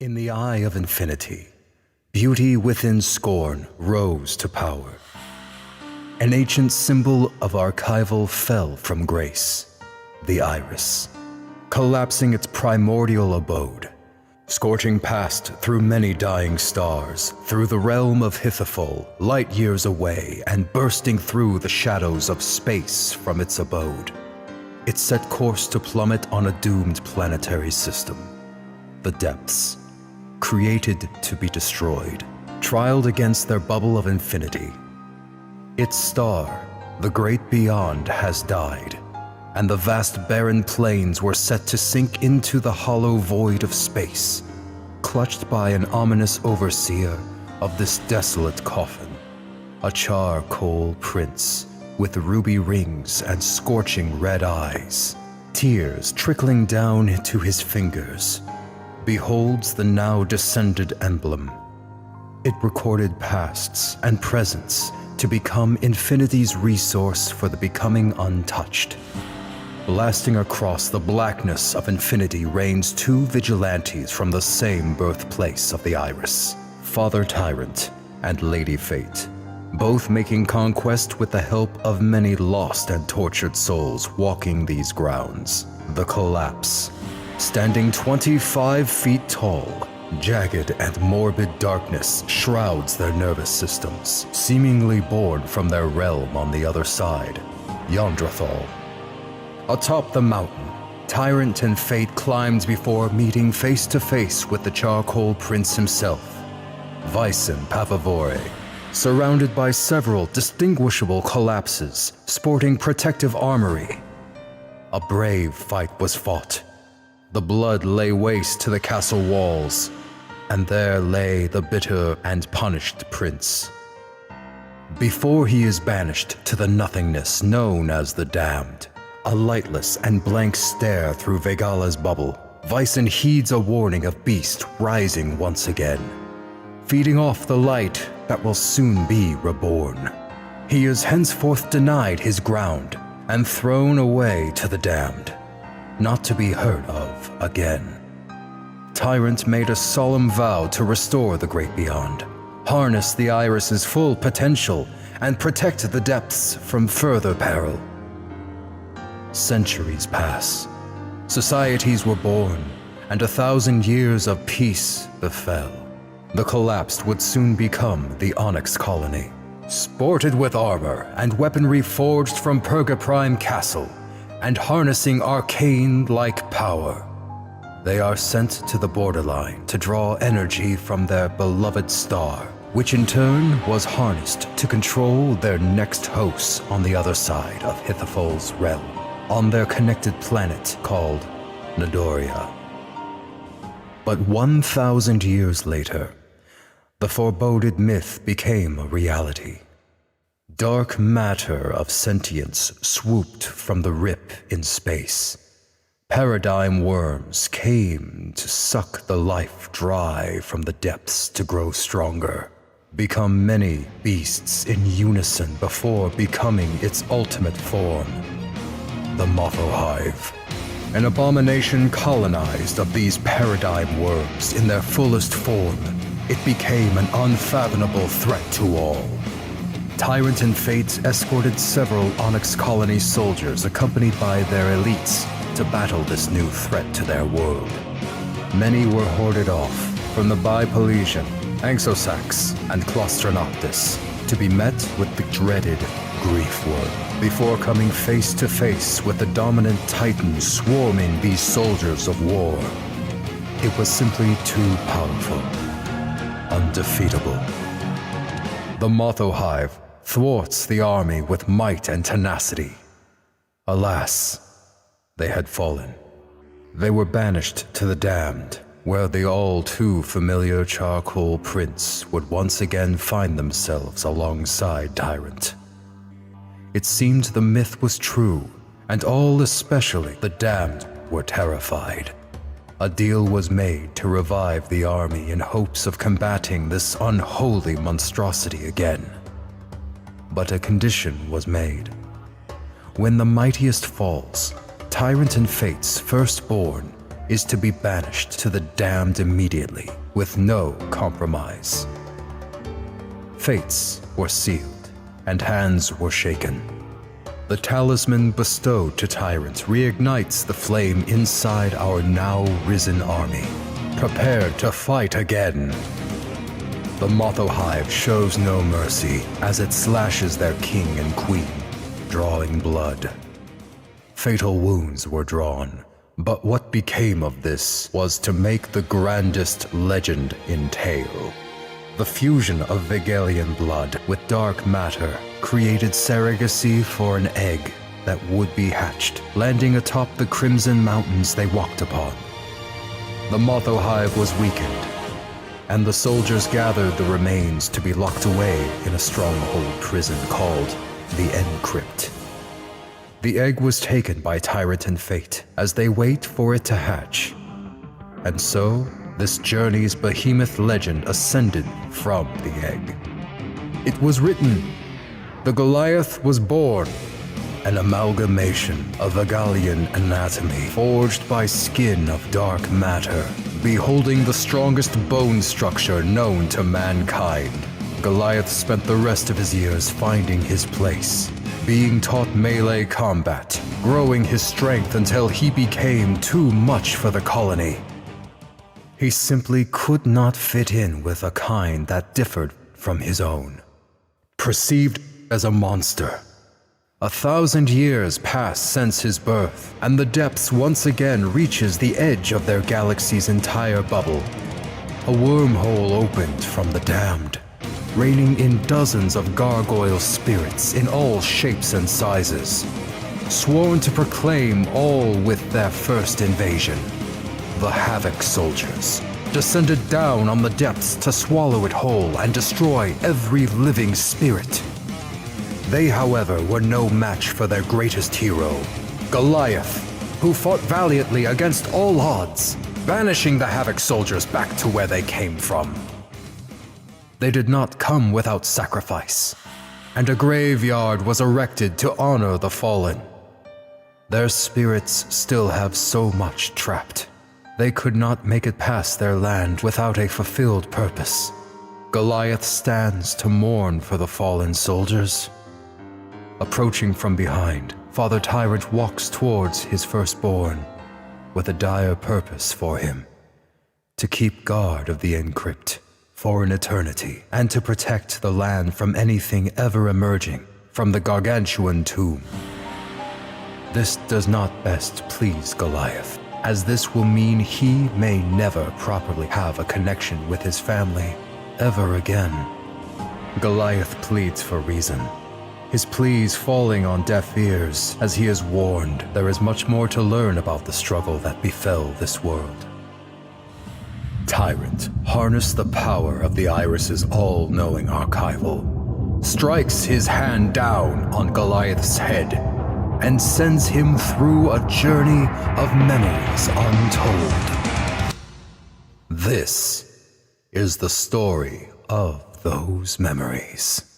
In the eye of infinity, beauty within scorn rose to power. An ancient symbol of archival fell from grace, the iris, collapsing its primordial abode, scorching past through many dying stars, through the realm of Hithafol, light years away, and bursting through the shadows of space from its abode. It set course to plummet on a doomed planetary system, the depths, created to be destroyed, trialed against their bubble of infinity. Its star, the great beyond, has died, and the vast barren plains were set to sink into the hollow void of space, clutched by an ominous overseer of this desolate coffin, a charcoal prince with ruby rings and scorching red eyes, tears trickling down to his fingers, beholds the now descended emblem. It recorded pasts and presents to become infinity's resource for the becoming untouched. Blasting across the blackness of infinity reigns two vigilantes from the same birthplace of the Iris, Father Tyrant and Lady Fate, both making conquest with the help of many lost and tortured souls walking these grounds. The Collapse, standing 25 feet tall, jagged and morbid darkness shrouds their nervous systems, seemingly born from their realm on the other side, Yondrathal. Atop the mountain, Tyrant and Fate climbed before meeting face to face with the Charcoal Prince himself, Vysen Pavavore, surrounded by several distinguishable collapses sporting protective armory. A brave fight was fought. The blood lay waste to the castle walls, and there lay the bitter and punished prince. Before he is banished to the nothingness known as the Damned, a lightless and blank stare through Vegala's bubble, Vysen heeds a warning of beast rising once again, feeding off the light that will soon be reborn. He is henceforth denied his ground and thrown away to the Damned, not to be heard of again. Tyrant made a solemn vow to restore the great beyond, harness the Iris's full potential, and protect the depths from further peril. Centuries pass, societies were born, and 1,000 years of peace befell. The Collapsed would soon become the Onyx Colony, sported with armor and weaponry forged from Purgaprime Castle, and harnessing arcane-like power. They are sent to the borderline to draw energy from their beloved star, which in turn was harnessed to control their next hosts on the other side of Hithafol's realm, on their connected planet called Nadoria. But 1,000 years later, the foreboded myth became a reality. Dark matter of sentience swooped from the rip in space. Paradigm worms came to suck the life dry from the depths to grow stronger, become many beasts in unison before becoming its ultimate form, the Motho Hive. An abomination colonized of these paradigm worms in their fullest form, it became an unfathomable threat to all. Tyrant and Fate escorted several Onyx Colony soldiers accompanied by their elites to battle this new threat to their world. Many were hoarded off from the Bipolesian, Anxosax, and Claustronoctus to be met with the dreaded Grief Worm before coming face to face with the dominant Titan swarming these soldiers of war. It was simply too powerful, undefeatable. The Motho Hive thwarts the army with might and tenacity. Alas, they had fallen. They were banished to the Damned, where the all-too-familiar Charcoal Prince would once again find themselves alongside Tyrant. It seemed the myth was true, and all, especially the Damned, were terrified. A deal was made to revive the army in hopes of combating this unholy monstrosity again. But a condition was made. When the mightiest falls, Tyrant and Fate's firstborn, is to be banished to the damned immediately, with no compromise. Fates were sealed, and hands were shaken. The talisman bestowed to Tyrant reignites the flame inside our now risen army, prepared to fight again. The Motho Hive shows no mercy as it slashes their king and queen, drawing blood. Fatal wounds were drawn, but what became of this was to make the grandest legend entail. The fusion of Vegalian blood with dark matter created surrogacy for an egg that would be hatched, landing atop the crimson mountains they walked upon. The Motho Hive was weakened, and the soldiers gathered the remains to be locked away in a stronghold prison called the Encrypt. The egg was taken by Tyrant and Fate as they wait for it to hatch. And so, this journey's behemoth legend ascended from the egg. It was written, the Goliath was born, an amalgamation of Vegalian anatomy forged by skin of dark matter, beholding the strongest bone structure known to mankind. Goliath spent the rest of his years finding his place, being taught melee combat, growing his strength until he became too much for the colony. He simply could not fit in with a kind that differed from his own. Perceived as a monster. 1,000 years pass since his birth, and the depths once again reaches the edge of their galaxy's entire bubble. A wormhole opened from the damned, reining in dozens of gargoyle spirits in all shapes and sizes, sworn to proclaim all with their first invasion. The Havoc Soldiers descended down on the depths to swallow it whole and destroy every living spirit. They, however, were no match for their greatest hero, Goliath, who fought valiantly against all odds, banishing the Havoc Soldiers back to where they came from. They did not come without sacrifice, and a graveyard was erected to honor the fallen. Their spirits still have so much trapped. They could not make it past their land without a fulfilled purpose. Goliath stands to mourn for the fallen soldiers. Approaching from behind, Father Tyrant walks towards his firstborn with a dire purpose for him: to keep guard of the Encrypt for an eternity, and to protect the land from anything ever emerging from the gargantuan tomb. This does not best please Goliath, as this will mean he may never properly have a connection with his family ever again. Goliath pleads for reason, his pleas falling on deaf ears as he is warned there is much more to learn about the struggle that befell this world. Tyrant harnessed the power of the Iris's all-knowing archival, strikes his hand down on Goliath's head, and sends him through a journey of memories untold. This is the story of those memories.